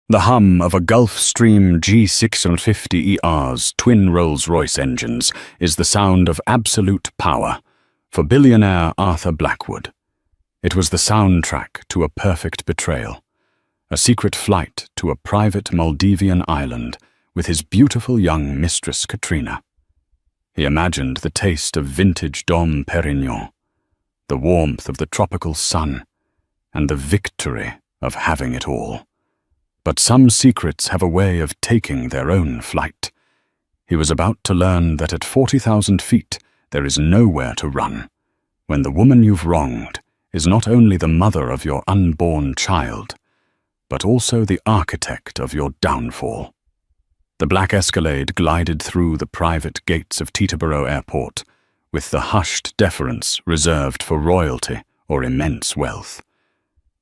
The hum of a Gulfstream G650ER's twin Rolls-Royce engines is the sound of absolute power for billionaire Arthur Blackwood. It was the soundtrack to a perfect betrayal, a secret flight to a private Maldivian island with his beautiful young mistress Katrina. He imagined the taste of vintage Dom Perignon, the warmth of the tropical sun, and the victory of having it all. But some secrets have a way of taking their own flight. He was about to learn that at 40,000 feet there is nowhere to run, when the woman you've wronged is not only the mother of your unborn child, but also the architect of your downfall. The black Escalade glided through the private gates of Teterboro Airport with the hushed deference reserved for royalty or immense wealth.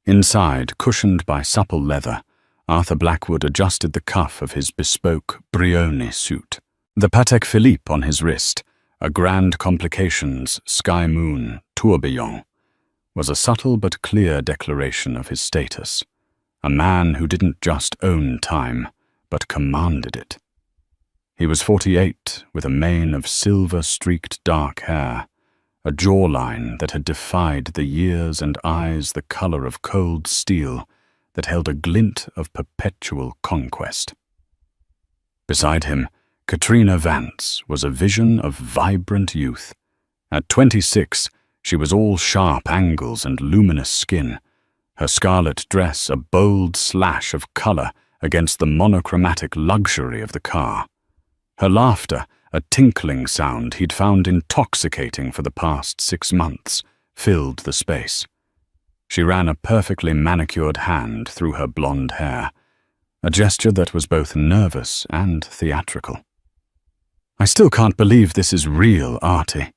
Inside, cushioned by supple leather, Arthur Blackwood adjusted the cuff of his bespoke Brioni suit. The Patek Philippe on his wrist, a Grand Complications Sky Moon tourbillon, was a subtle but clear declaration of his status. A man who didn't just own time, but commanded it. He was 48, with a mane of silver-streaked dark hair, a jawline that had defied the years and eyes the color of cold steel that held a glint of perpetual conquest. Beside him, Katrina Vance was a vision of vibrant youth. At 26, she was all sharp angles and luminous skin, her scarlet dress a bold slash of color against the monochromatic luxury of the car. Her laughter, a tinkling sound he'd found intoxicating for the past 6 months, filled the space. She ran a perfectly manicured hand through her blonde hair, a gesture that was both nervous and theatrical. "I still can't believe this is real, Artie."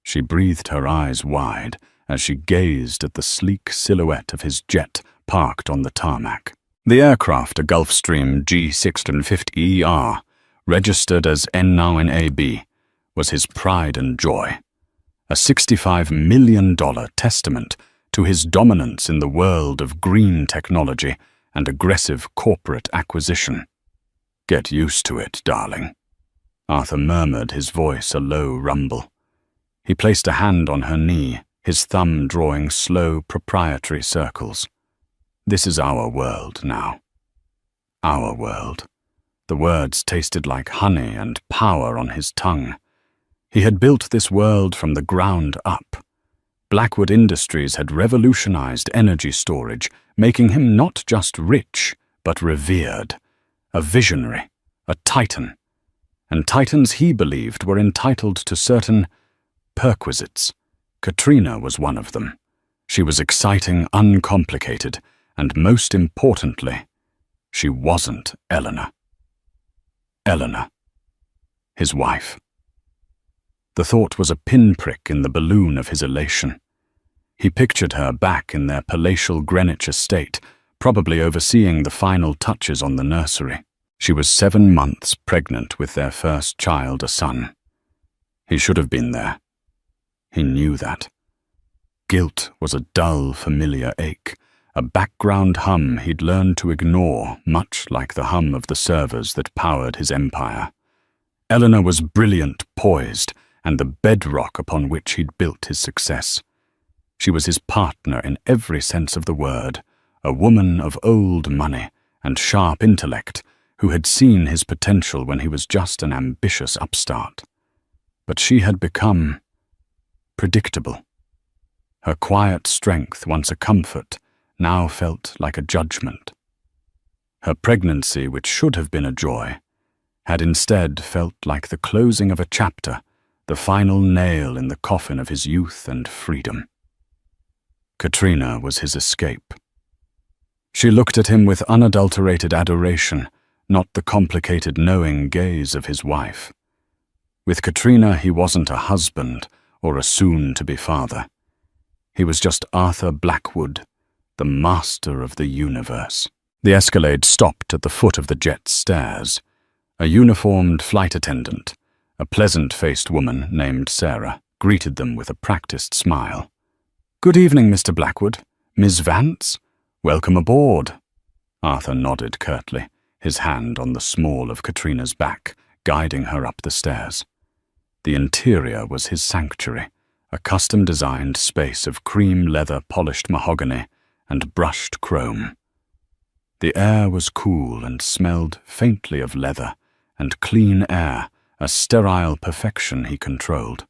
She breathed her eyes wide as she gazed at the sleek silhouette of his jet parked on the tarmac. The aircraft, a Gulfstream G650ER, registered as N9AB, was his pride and joy, a $65 million testament to his dominance in the world of green technology and aggressive corporate acquisition. "Get used to it, darling," Arthur murmured, his voice a low rumble. He placed a hand on her knee, his thumb drawing slow proprietary circles. "This is our world now. Our world." The words tasted like honey and power on his tongue. He had built this world from the ground up. Blackwood Industries had revolutionized energy storage, making him not just rich, but revered, a visionary, a titan. And titans, he believed, were entitled to certain perquisites. Katrina was one of them. She was exciting, uncomplicated, and most importantly, she wasn't Eleanor. Eleanor, his wife. The thought was a pinprick in the balloon of his elation. He pictured her back in their palatial Greenwich estate, probably overseeing the final touches on the nursery. She was 7 months pregnant with their first child, a son. He should have been there. He knew that. Guilt was a dull, familiar ache, a background hum he'd learned to ignore, much like the hum of the servers that powered his empire. Eleanor was brilliant, poised, and the bedrock upon which he'd built his success. She was his partner in every sense of the word, a woman of old money and sharp intellect who had seen his potential when he was just an ambitious upstart. But she had become predictable. Her quiet strength, once a comfort, now felt like a judgment. Her pregnancy, which should have been a joy, had instead felt like the closing of a chapter, the final nail in the coffin of his youth and freedom. Katrina was his escape. She looked at him with unadulterated adoration, not the complicated knowing gaze of his wife. With Katrina, he wasn't a husband or a soon-to-be father. He was just Arthur Blackwood, the master of the universe. The Escalade stopped at the foot of the jet's stairs. A uniformed flight attendant, a pleasant-faced woman named Sarah, greeted them with a practiced smile. "Good evening, Mr. Blackwood. Ms. Vance? Welcome aboard." Arthur nodded curtly, his hand on the small of Katrina's back, guiding her up the stairs. The interior was his sanctuary, a custom-designed space of cream leather polished mahogany and brushed chrome. The air was cool and smelled faintly of leather and clean air, a sterile perfection he controlled.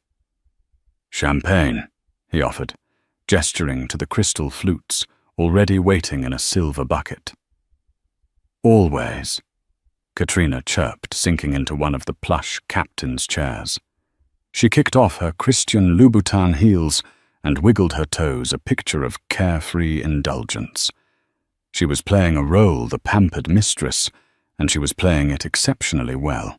"Champagne," he offered, gesturing to the crystal flutes already waiting in a silver bucket. "Always," Katrina chirped, sinking into one of the plush captain's chairs. She kicked off her Christian Louboutin heels and wiggled her toes, a picture of carefree indulgence. She was playing a role, the pampered mistress, and she was playing it exceptionally well.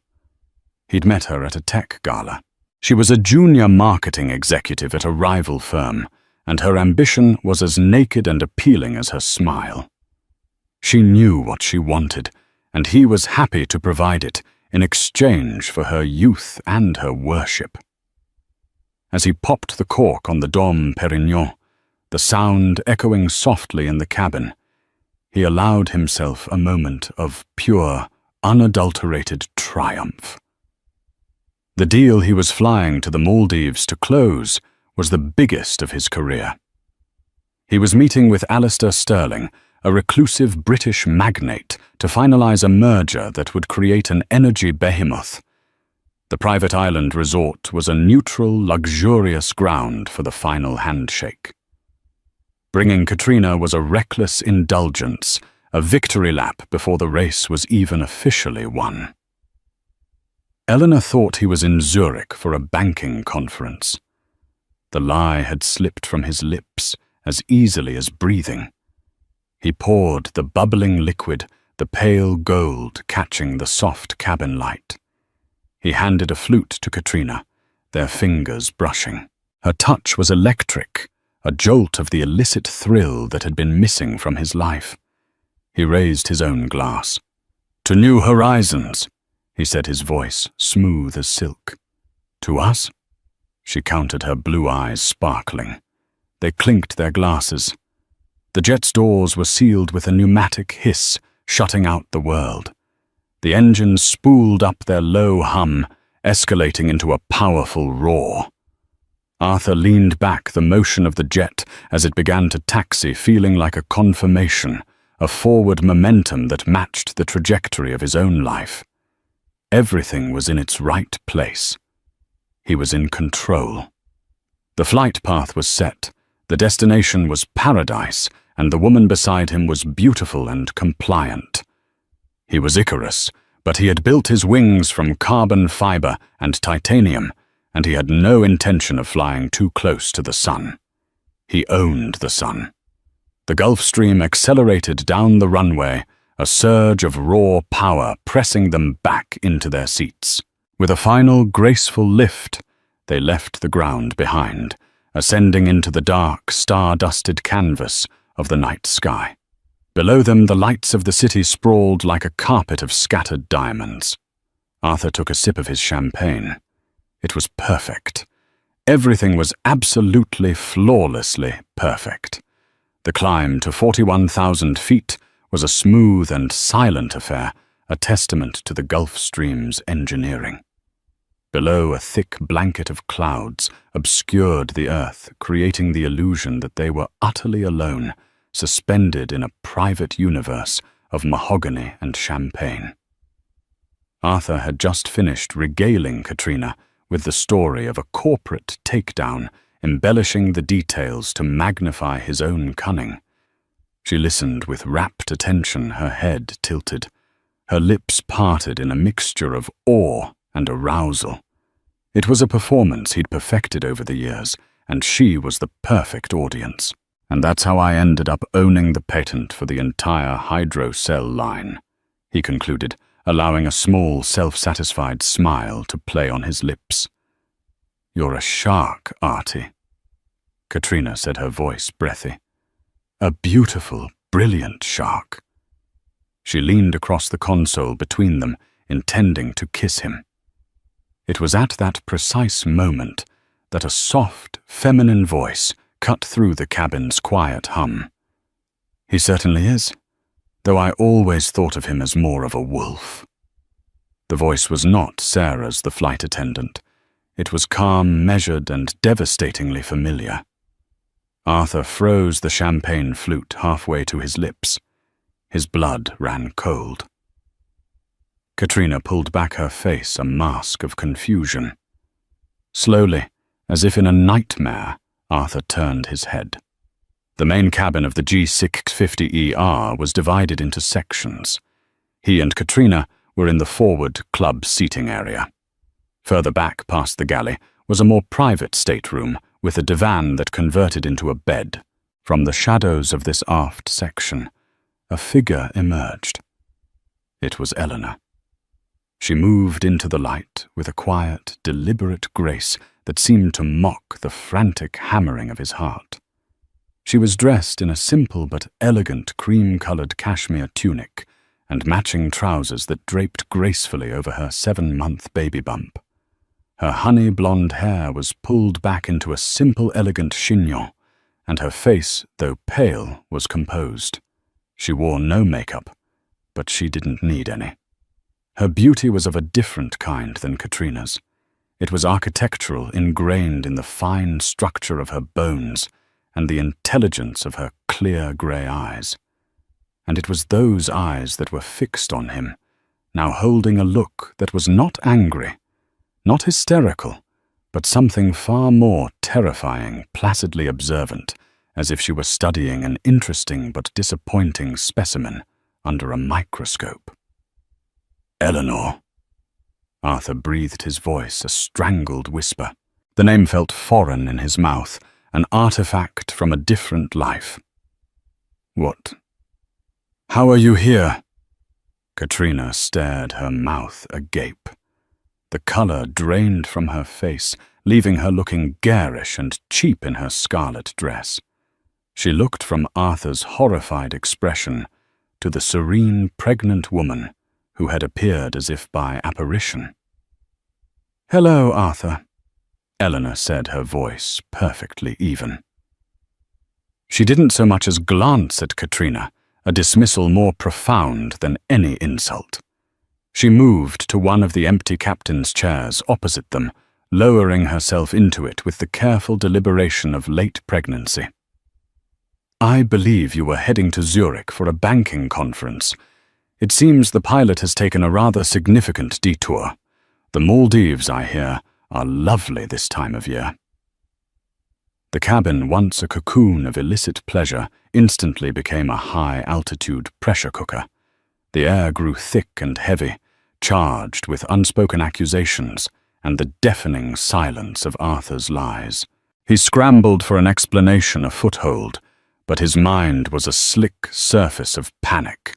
He'd met her at a tech gala. She was a junior marketing executive at a rival firm, and her ambition was as naked and appealing as her smile. She knew what she wanted, and he was happy to provide it in exchange for her youth and her worship. As he popped the cork on the Dom Perignon, the sound echoing softly in the cabin, he allowed himself a moment of pure, unadulterated triumph. The deal he was flying to the Maldives to close was the biggest of his career. He was meeting with Alistair Sterling, a reclusive British magnate, to finalize a merger that would create an energy behemoth. The private island resort was a neutral, luxurious ground for the final handshake. Bringing Katrina was a reckless indulgence, a victory lap before the race was even officially won. Eleanor thought he was in Zurich for a banking conference. The lie had slipped from his lips as easily as breathing. He poured the bubbling liquid, the pale gold catching the soft cabin light. He handed a flute to Katrina, their fingers brushing. Her touch was electric, a jolt of the illicit thrill that had been missing from his life. He raised his own glass. "To new horizons," he said, his voice smooth as silk. "To us?" She counted, her blue eyes sparkling. They clinked their glasses. The jet's doors were sealed with a pneumatic hiss, shutting out the world. The engines spooled up their low hum, escalating into a powerful roar. Arthur leaned back, the motion of the jet as it began to taxi feeling like a confirmation, a forward momentum that matched the trajectory of his own life. Everything was in its right place. He was in control. The flight path was set, the destination was paradise, and the woman beside him was beautiful and compliant. He was Icarus, but he had built his wings from carbon fiber and titanium, and he had no intention of flying too close to the sun. He owned the sun. The Gulf Stream accelerated down the runway, a surge of raw power pressing them back into their seats. With a final graceful lift, they left the ground behind, ascending into the dark, star-dusted canvas of the night sky. Below them, the lights of the city sprawled like a carpet of scattered diamonds. Arthur took a sip of his champagne. It was perfect. Everything was absolutely, flawlessly perfect. The climb to 41,000 feet was a smooth and silent affair, a testament to the Gulf Stream's engineering. Below, a thick blanket of clouds obscured the earth, creating the illusion that they were utterly alone, suspended in a private universe of mahogany and champagne. Arthur had just finished regaling Katrina with the story of a corporate takedown, embellishing the details to magnify his own cunning. She listened with rapt attention, her head tilted, her lips parted in a mixture of awe and arousal. It was a performance he'd perfected over the years, and she was the perfect audience. "And that's how I ended up owning the patent for the entire hydrocell line," he concluded, allowing a small, self-satisfied smile to play on his lips. "You're a shark, Artie," Katrina said, her voice breathy. "A beautiful, brilliant shark." She leaned across the console between them, intending to kiss him. It was at that precise moment that a soft, feminine voice cut through the cabin's quiet hum. "He certainly is. though I always thought of him as more of a wolf." The voice was not Sarah's, the flight attendant. It was calm, measured, and devastatingly familiar. Arthur froze the champagne flute halfway to his lips. His blood ran cold. Katrina pulled back her face, a mask of confusion. Slowly, as if in a nightmare, Arthur turned his head. The main cabin of the G650ER was divided into sections. He and Katrina were in the forward club seating area. Further back past the galley was a more private stateroom with a divan that converted into a bed. From the shadows of this aft section, a figure emerged. It was Eleanor. She moved into the light with a quiet, deliberate grace that seemed to mock the frantic hammering of his heart. She was dressed in a simple but elegant cream-colored cashmere tunic and matching trousers that draped gracefully over her 7-month baby bump. Her honey blonde hair was pulled back into a simple, elegant chignon, and her face, though pale, was composed. She wore no makeup, but she didn't need any. Her beauty was of a different kind than Katrina's. It was architectural, ingrained in the fine structure of her bones and the intelligence of her clear grey eyes. And it was those eyes that were fixed on him, now holding a look that was not angry, not hysterical, but something far more terrifying, placidly observant, as if she were studying an interesting but disappointing specimen under a microscope. "Eleanor." Arthur breathed his voice, a strangled whisper. The name felt foreign in his mouth, an artifact from a different life. "What? How are you here?" Katrina stared, her mouth agape. The color drained from her face, leaving her looking garish and cheap in her scarlet dress. She looked from Arthur's horrified expression to the serene, pregnant woman who had appeared as if by apparition. "Hello, Arthur," Eleanor said, her voice perfectly even. She didn't so much as glance at Katrina, a dismissal more profound than any insult. She moved to one of the empty captain's chairs opposite them, lowering herself into it with the careful deliberation of late pregnancy. "I believe you were heading to Zurich for a banking conference. It seems the pilot has taken a rather significant detour. The Maldives, I hear, are lovely this time of year." The cabin, once a cocoon of illicit pleasure, instantly became a high-altitude pressure cooker. The air grew thick and heavy, charged with unspoken accusations and the deafening silence of Arthur's lies. He scrambled for an explanation, a foothold, but his mind was a slick surface of panic.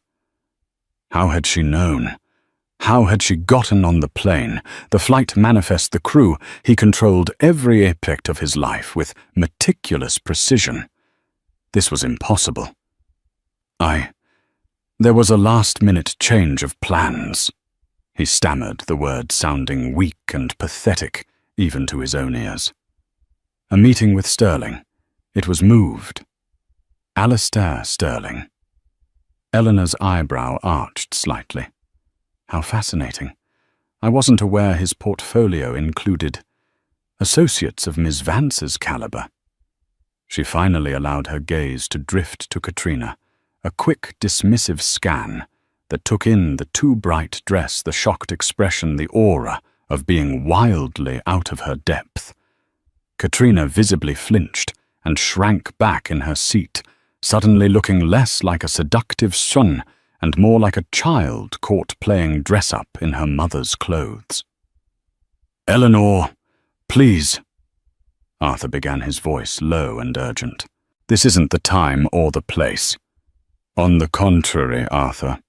How had she known? How had she gotten on the plane? The flight manifest, the crew. He controlled every aspect of his life with meticulous precision. This was impossible. There was a last-minute change of plans. He stammered, the words sounding weak and pathetic, even to his own ears. A meeting with Sterling. It was moved. Alistair Sterling. Eleanor's eyebrow arched slightly. How fascinating. I wasn't aware his portfolio included associates of Miss Vance's caliber. She finally allowed her gaze to drift to Katrina, a quick, dismissive scan that took in the too bright dress, the shocked expression, the aura of being wildly out of her depth. Katrina visibly flinched and shrank back in her seat, suddenly looking less like a seductive son and more like a child caught playing dress-up in her mother's clothes. "Eleanor, please," Arthur began, his voice low and urgent. "This isn't the time or the place." "On the contrary, Arthur,"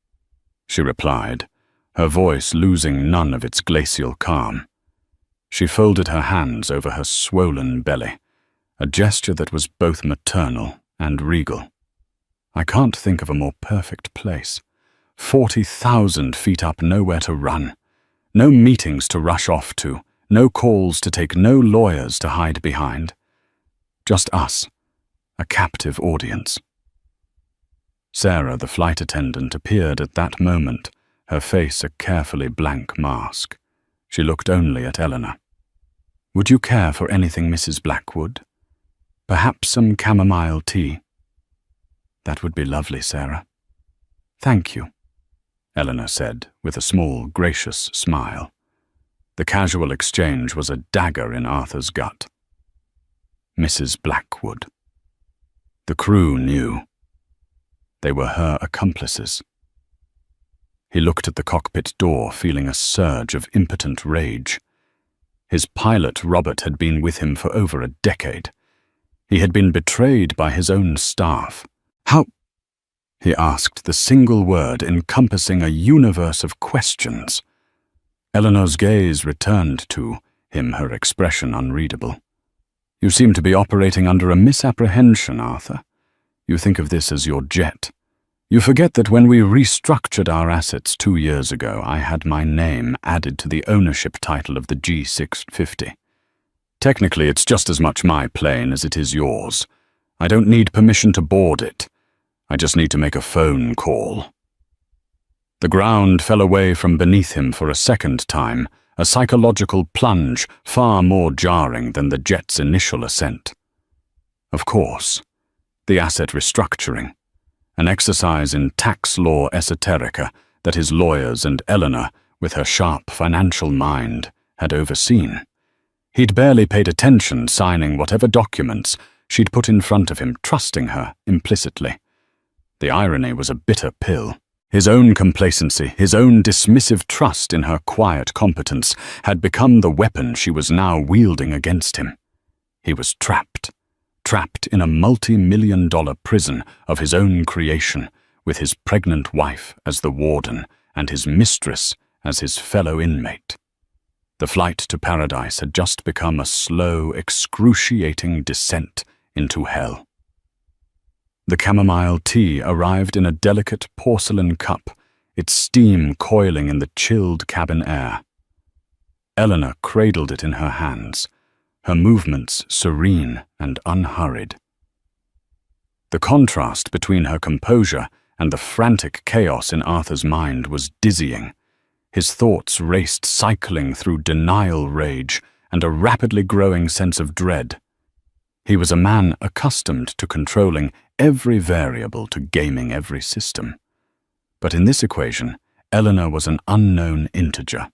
she replied, her voice losing none of its glacial calm. She folded her hands over her swollen belly, a gesture that was both maternal and regal. "I can't think of a more perfect place. 40,000 feet up, nowhere to run. No meetings to rush off to, no calls to take, no lawyers to hide behind. Just us, a captive audience." Sarah, the flight attendant, appeared at that moment, her face a carefully blank mask. She looked only at Eleanor. "Would you care for anything, Mrs. Blackwood? Perhaps some chamomile tea?" "That would be lovely, Sarah." "Thank you," Eleanor said, with a small, gracious smile. The casual exchange was a dagger in Arthur's gut. Mrs. Blackwood. The crew knew. They were her accomplices. He looked at the cockpit door, feeling a surge of impotent rage. His pilot, Robert, had been with him for over a decade. He had been betrayed by his own staff. How? He asked, the single word encompassing a universe of questions. Eleanor's gaze returned to him, her expression unreadable. "You seem to be operating under a misapprehension, Arthur. You think of this as your jet. You forget that when we restructured our assets 2 years ago, I had my name added to the ownership title of the G650. Technically, it's just as much my plane as it is yours. I don't need permission to board it. I just need to make a phone call." The ground fell away from beneath him for a second time, a psychological plunge far more jarring than the jet's initial ascent. Of course, the asset restructuring, an exercise in tax law esoterica that his lawyers and Eleanor, with her sharp financial mind, had overseen. He'd barely paid attention, signing whatever documents she'd put in front of him, trusting her implicitly. The irony was a bitter pill. His own complacency, his own dismissive trust in her quiet competence had become the weapon she was now wielding against him. He was trapped in a multi-million-dollar prison of his own creation, with his pregnant wife as the warden and his mistress as his fellow inmate. The flight to paradise had just become a slow, excruciating descent into hell. The chamomile tea arrived in a delicate porcelain cup, its steam coiling in the chilled cabin air. Eleanor cradled it in her hands, her movements serene and unhurried. The contrast between her composure and the frantic chaos in Arthur's mind was dizzying. His thoughts raced, cycling through denial rage and a rapidly growing sense of dread. He was a man accustomed to controlling every variable, to gaming every system. But in this equation, Eleanor was an unknown integer,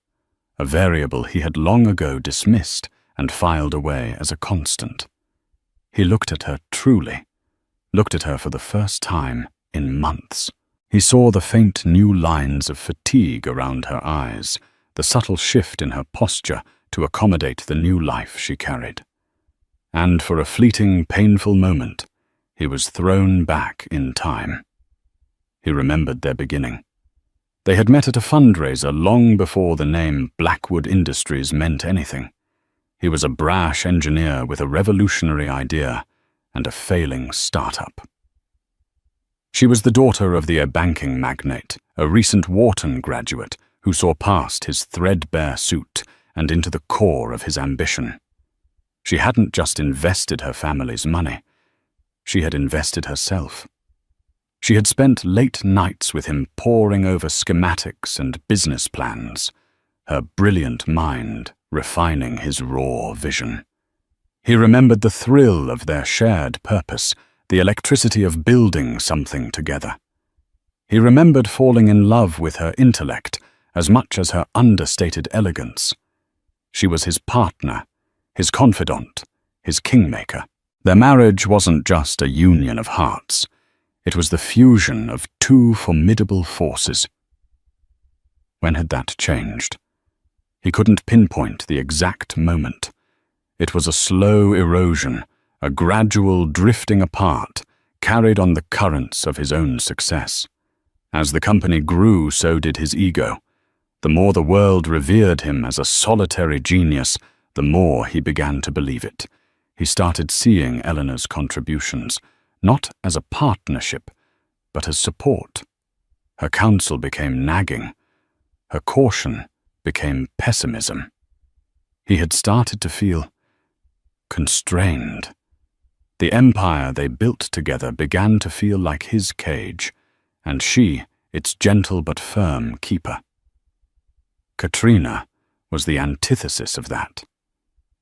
a variable he had long ago dismissed and filed away as a constant. He looked at her truly, looked at her for the first time in months. He saw the faint new lines of fatigue around her eyes, the subtle shift in her posture to accommodate the new life she carried. And for a fleeting, painful moment, he was thrown back in time. He remembered their beginning. They had met at a fundraiser long before the name Blackwood Industries meant anything. He was a brash engineer with a revolutionary idea and a failing startup. She was the daughter of the banking magnate, a recent Wharton graduate who saw past his threadbare suit and into the core of his ambition. She hadn't just invested her family's money. She had invested herself. She had spent late nights with him poring over schematics and business plans, her brilliant mind refining his raw vision. He remembered the thrill of their shared purpose, the electricity of building something together. He remembered falling in love with her intellect as much as her understated elegance. She was his partner, his confidant, his kingmaker. Their marriage wasn't just a union of hearts. It was the fusion of two formidable forces. When had that changed? He couldn't pinpoint the exact moment. It was a slow erosion, a gradual drifting apart, carried on the currents of his own success. As the company grew, so did his ego. The more the world revered him as a solitary genius, the more he began to believe it. He started seeing Eleanor's contributions, not as a partnership, but as support. Her counsel became nagging. Her caution became pessimism. He had started to feel constrained. The empire they built together began to feel like his cage, and she its gentle but firm keeper. Katrina was the antithesis of that.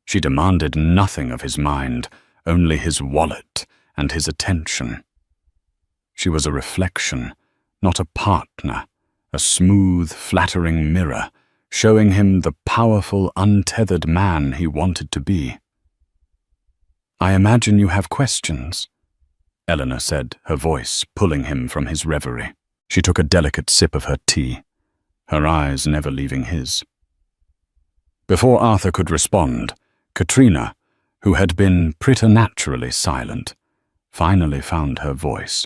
She demanded nothing of his mind, only his wallet and his attention. She was a reflection, not a partner, a smooth, flattering mirror, showing him the powerful, untethered man he wanted to be. "I imagine you have questions," Eleanor said, her voice pulling him from his reverie. She took a delicate sip of her tea, her eyes never leaving his. Before Arthur could respond, Katrina, who had been preternaturally silent, finally found her voice.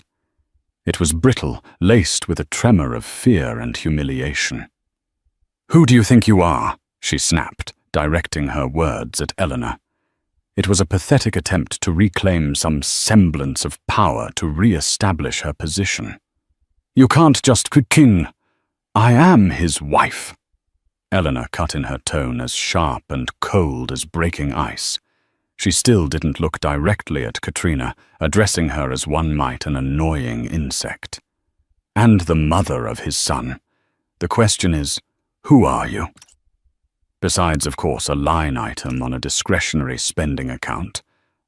It was brittle, laced with a tremor of fear and humiliation. "Who do you think you are?" she snapped, directing her words at Eleanor. It was a pathetic attempt to reclaim some semblance of power to re-establish her position. "You can't just king. I am his wife." Eleanor cut in her tone as sharp and cold as breaking ice. She still didn't look directly at Katrina, addressing her as one might an annoying insect. "And the mother of his son. The question is, who are you? Besides, of course, a line item on a discretionary spending account,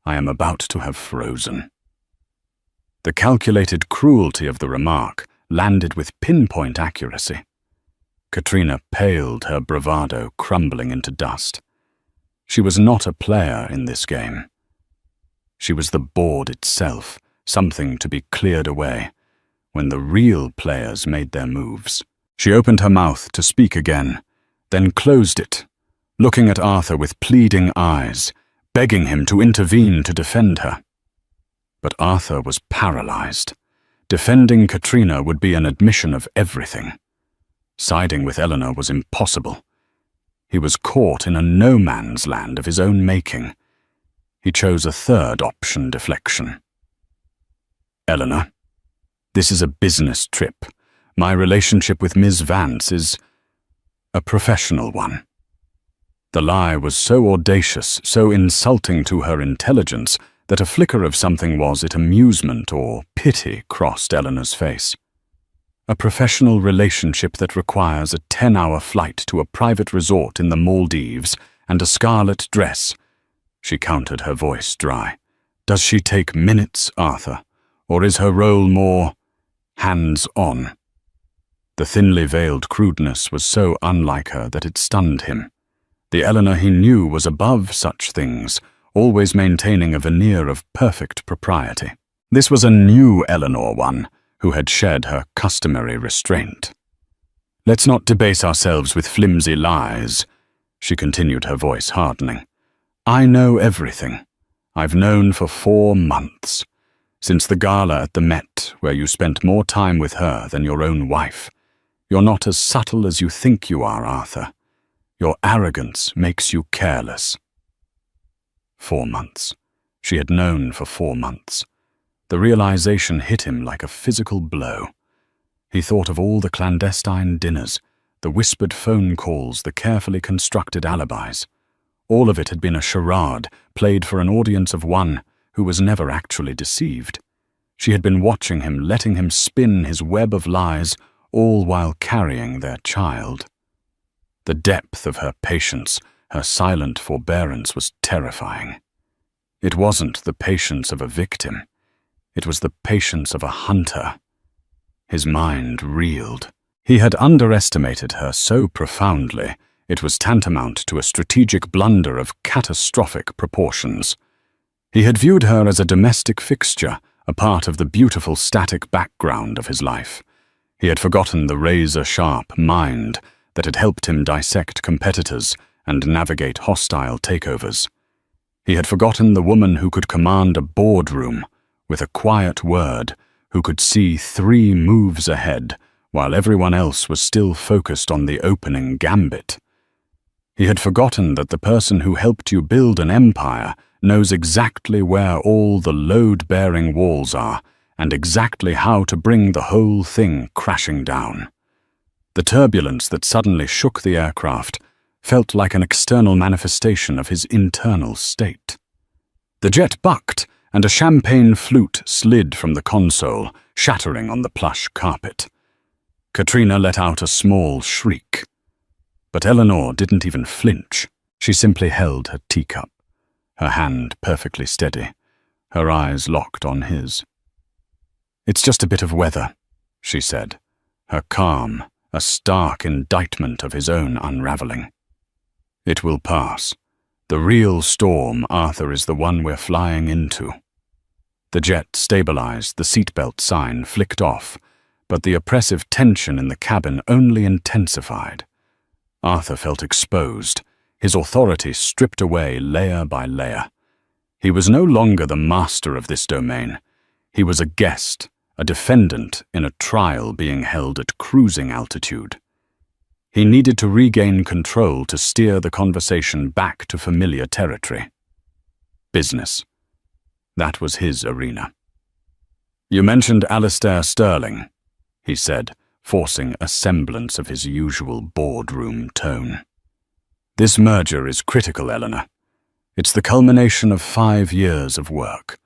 I am about to have frozen." The calculated cruelty of the remark landed with pinpoint accuracy. Katrina paled, her bravado crumbling into dust. She was not a player in this game. She was the board itself, something to be cleared away, when the real players made their moves. She opened her mouth to speak again, then closed it, looking at Arthur with pleading eyes, begging him to intervene to defend her. But Arthur was paralyzed. Defending Katrina would be an admission of everything. Siding with Eleanor was impossible. He was caught in a no-man's land of his own making. He chose a third option deflection. "Eleanor, this is a business trip. My relationship with Ms. Vance is a professional one." The lie was so audacious, so insulting to her intelligence, that a flicker of something, was it amusement or pity, crossed Eleanor's face. "A professional relationship that requires a 10-hour flight to a private resort in the Maldives and a scarlet dress." She countered, her voice dry. "Does she take minutes, Arthur, or is her role more hands-on?" The thinly veiled crudeness was so unlike her that it stunned him. The Eleanor he knew was above such things, always maintaining a veneer of perfect propriety. This was a new Eleanor one, who had shed her customary restraint. "Let's not debase ourselves with flimsy lies," she continued, her voice hardening. "I know everything. I've known for 4 months. Since the gala at the Met, where you spent more time with her than your own wife. You're not as subtle as you think you are, Arthur. Your arrogance makes you careless." 4 months. She had known for 4 months. The realization hit him like a physical blow. He thought of all the clandestine dinners, the whispered phone calls, the carefully constructed alibis. All of it had been a charade, played for an audience of one who was never actually deceived. She had been watching him, letting him spin his web of lies, all while carrying their child. The depth of her patience, her silent forbearance, was terrifying. It wasn't the patience of a victim. It was the patience of a hunter. His mind reeled. He had underestimated her so profoundly, it was tantamount to a strategic blunder of catastrophic proportions. He had viewed her as a domestic fixture, a part of the beautiful static background of his life. He had forgotten the razor-sharp mind that had helped him dissect competitors and navigate hostile takeovers. He had forgotten the woman who could command a boardroom with a quiet word, who could see 3 moves ahead, while everyone else was still focused on the opening gambit. He had forgotten that the person who helped you build an empire knows exactly where all the load-bearing walls are, and exactly how to bring the whole thing crashing down. The turbulence that suddenly shook the aircraft felt like an external manifestation of his internal state. The jet bucked, and a champagne flute slid from the console, shattering on the plush carpet. Katrina let out a small shriek. But Eleanor didn't even flinch. She simply held her teacup, her hand perfectly steady, her eyes locked on his. "It's just a bit of weather," she said, her calm a stark indictment of his own unraveling. "It will pass. The real storm, Arthur, is the one we're flying into." The jet stabilized, the seatbelt sign flicked off, but the oppressive tension in the cabin only intensified. Arthur felt exposed, his authority stripped away layer by layer. He was no longer the master of this domain. He was a guest, a defendant in a trial being held at cruising altitude. He needed to regain control to steer the conversation back to familiar territory. Business. That was his arena. "You mentioned Alistair Sterling," he said, forcing a semblance of his usual boardroom tone. "This merger is critical, Eleanor. It's the culmination of 5 years of work.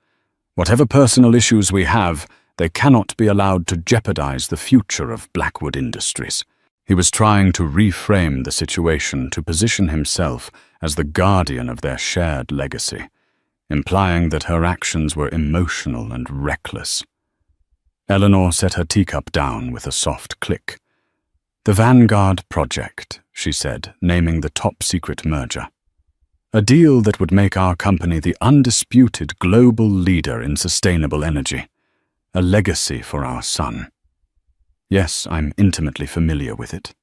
Whatever personal issues we have, they cannot be allowed to jeopardize the future of Blackwood Industries." He was trying to reframe the situation to position himself as the guardian of their shared legacy, implying that her actions were emotional and reckless. Eleanor set her teacup down with a soft click. "The Vanguard Project," she said, naming the top-secret merger. "A deal that would make our company the undisputed global leader in sustainable energy. A legacy for our son. Yes, I'm intimately familiar with it."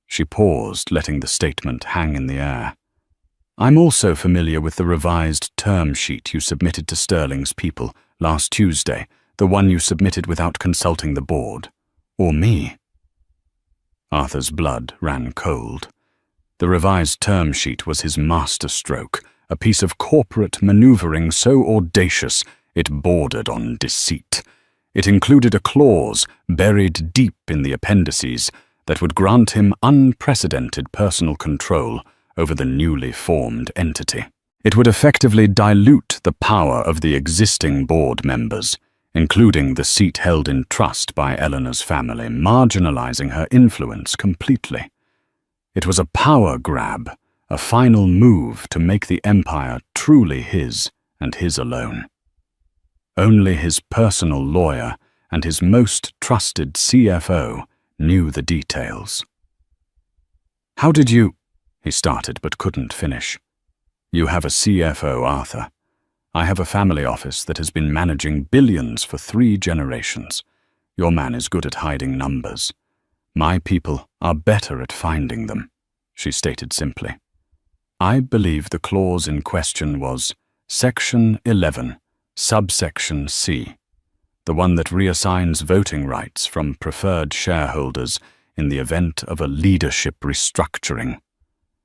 She paused, letting the statement hang in the air. "I'm also familiar with the revised term sheet you submitted to Sterling's people last Tuesday, the one you submitted without consulting the board. Or me." Arthur's blood ran cold. The revised term sheet was his masterstroke, a piece of corporate maneuvering so audacious it bordered on deceit. It included a clause buried deep in the appendices that would grant him unprecedented personal control over the newly formed entity. It would effectively dilute the power of the existing board members, including the seat held in trust by Eleanor's family, marginalizing her influence completely. It was a power grab, a final move to make the empire truly his and his alone. Only his personal lawyer and his most trusted CFO knew the details. "How did you—" he started but couldn't finish. "You have a CFO, Arthur. I have a family office that has been managing billions for 3 generations. Your man is good at hiding numbers. My people are better at finding them," she stated simply. "I believe the clause in question was Section 11, Subsection C, the one that reassigns voting rights from preferred shareholders in the event of a leadership restructuring.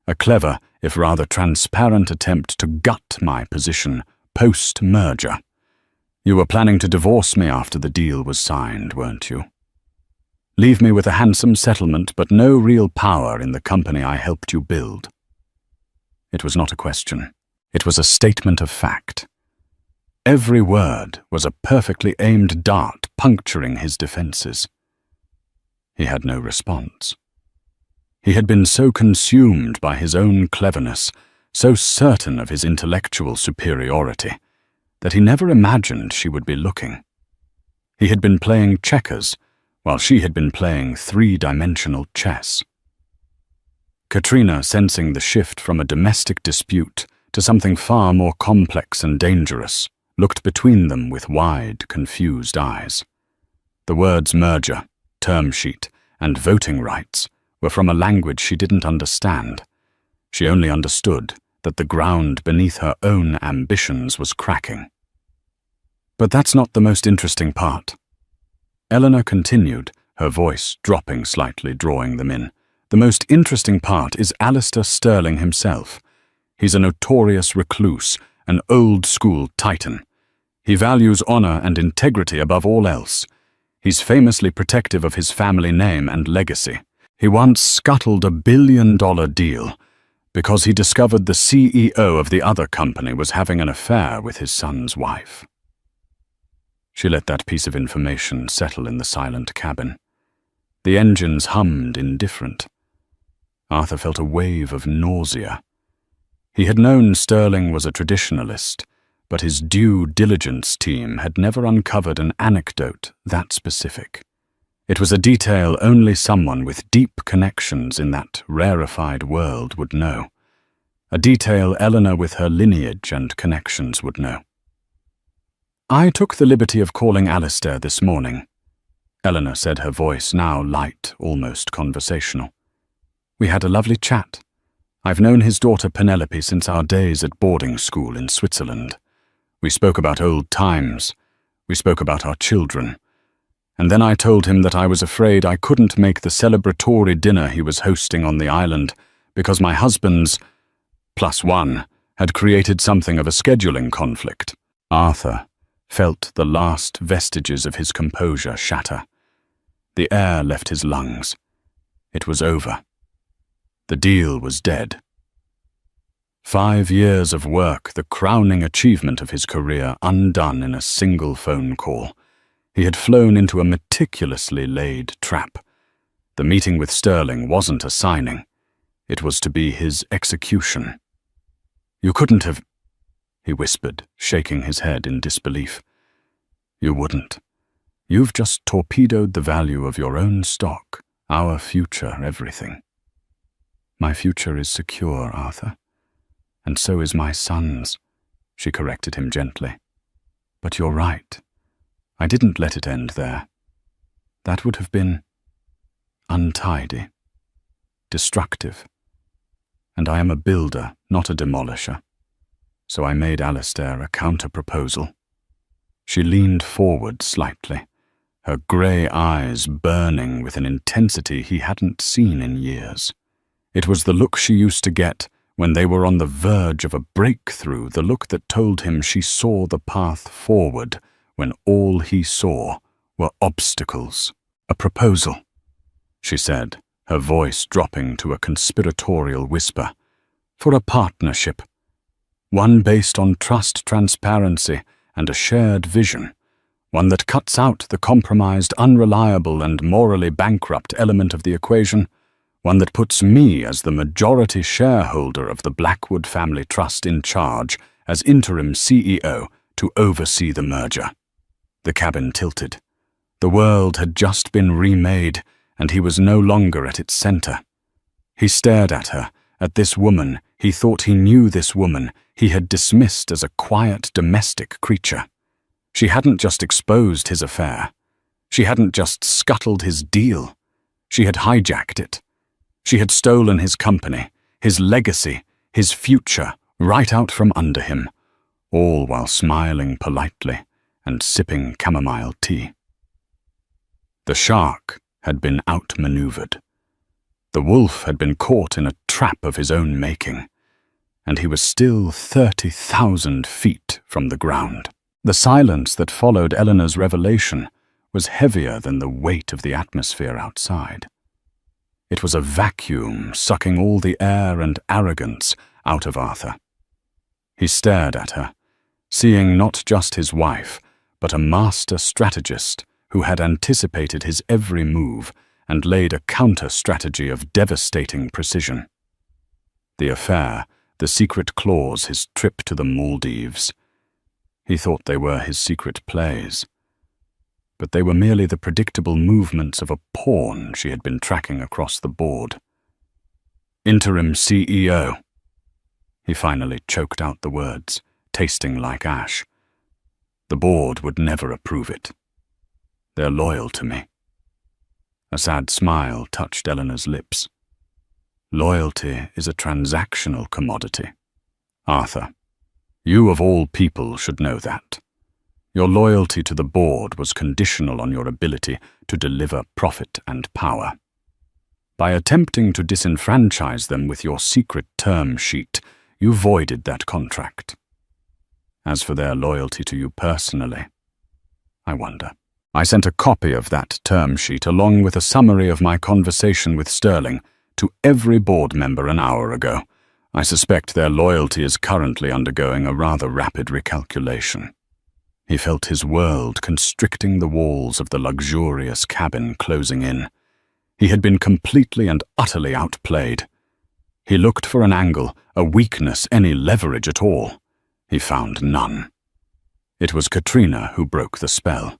A clever, if rather transparent attempt to gut my position post-merger. You were planning to divorce me after the deal was signed, weren't you? Leave me with a handsome settlement but no real power in the company I helped you build." It was not a question. It was a statement of fact. Every word was a perfectly aimed dart puncturing his defenses. He had no response. He had been so consumed by his own cleverness, so certain of his intellectual superiority, that he never imagined she would be looking. He had been playing checkers, while she had been playing 3-dimensional chess. Katrina, sensing the shift from a domestic dispute to something far more complex and dangerous, looked between them with wide, confused eyes. The words merger, term sheet, and voting rights were from a language she didn't understand. She only understood that the ground beneath her own ambitions was cracking. "But that's not the most interesting part." Eleanor continued, her voice dropping slightly, drawing them in. "The most interesting part is Alistair Sterling himself. He's a notorious recluse, an old-school titan. He values honor and integrity above all else. He's famously protective of his family name and legacy. He once scuttled a $1 billion deal, because he discovered the CEO of the other company was having an affair with his son's wife. She let that piece of information settle in the silent cabin. The engines hummed indifferent. Arthur felt a wave of nausea. He had known Sterling was a traditionalist, but his due diligence team had never uncovered an anecdote that specific. It was a detail only someone with deep connections in that rarefied world would know. A detail Eleanor with her lineage and connections would know. "I took the liberty of calling Alistair this morning," Eleanor said, her voice now light, almost conversational. "We had a lovely chat. I've known his daughter Penelope since our days at boarding school in Switzerland. We spoke about old times. We spoke about our children. And then I told him that I was afraid I couldn't make the celebratory dinner he was hosting on the island because my husband's +1 had created something of a scheduling conflict." Arthur felt the last vestiges of his composure shatter. The air left his lungs. It was over. The deal was dead. 5 years of work, the crowning achievement of his career, undone in a single phone call. He had flown into a meticulously laid trap. The meeting with Sterling wasn't a signing. It was to be his execution. "You couldn't have," he whispered, shaking his head in disbelief. "You wouldn't. You've just torpedoed the value of your own stock, our future, everything." "My future is secure, Arthur. And so is my son's," she corrected him gently. "But you're right. I didn't let it end there. That would have been untidy, destructive. And I am a builder, not a demolisher. So I made Alistair a counter-proposal." She leaned forward slightly, her grey eyes burning with an intensity he hadn't seen in years. It was the look she used to get when they were on the verge of a breakthrough, the look that told him she saw the path forward when all he saw were obstacles. "A proposal," she said, her voice dropping to a conspiratorial whisper. "For a partnership. One based on trust, transparency, and a shared vision. One that cuts out the compromised, unreliable, and morally bankrupt element of the equation. One that puts me as the majority shareholder of the Blackwood Family Trust in charge as interim CEO to oversee the merger." The cabin tilted. The world had just been remade, and he was no longer at its center. He stared at her, at this woman. He thought he knew this woman he had dismissed as a quiet domestic creature. She hadn't just exposed his affair. She hadn't just scuttled his deal. She had hijacked it. She had stolen his company, his legacy, his future, right out from under him, all while smiling politely and sipping chamomile tea. The shark had been outmaneuvered. The wolf had been caught in a trap of his own making, and he was still 30,000 feet from the ground. The silence that followed Eleanor's revelation was heavier than the weight of the atmosphere outside. It was a vacuum sucking all the air and arrogance out of Arthur. He stared at her, seeing not just his wife, but a master strategist who had anticipated his every move and laid a counter-strategy of devastating precision. The affair, the secret clause, his trip to the Maldives. He thought they were his secret plays. But they were merely the predictable movements of a pawn she had been tracking across the board. "Interim CEO." He finally choked out the words, tasting like ash. "The board would never approve it. They're loyal to me." A sad smile touched Eleanor's lips. "Loyalty is a transactional commodity. Arthur, you of all people should know that. Your loyalty to the board was conditional on your ability to deliver profit and power. By attempting to disenfranchise them with your secret term sheet, you voided that contract. As for their loyalty to you personally, I wonder. I sent a copy of that term sheet along with a summary of my conversation with Sterling to every board member an hour ago. I suspect their loyalty is currently undergoing a rather rapid recalculation. He felt his world constricting the walls of the luxurious cabin closing in. He had been completely and utterly outplayed. He looked for an angle, a weakness, any leverage at all. He found none. It was Katrina who broke the spell.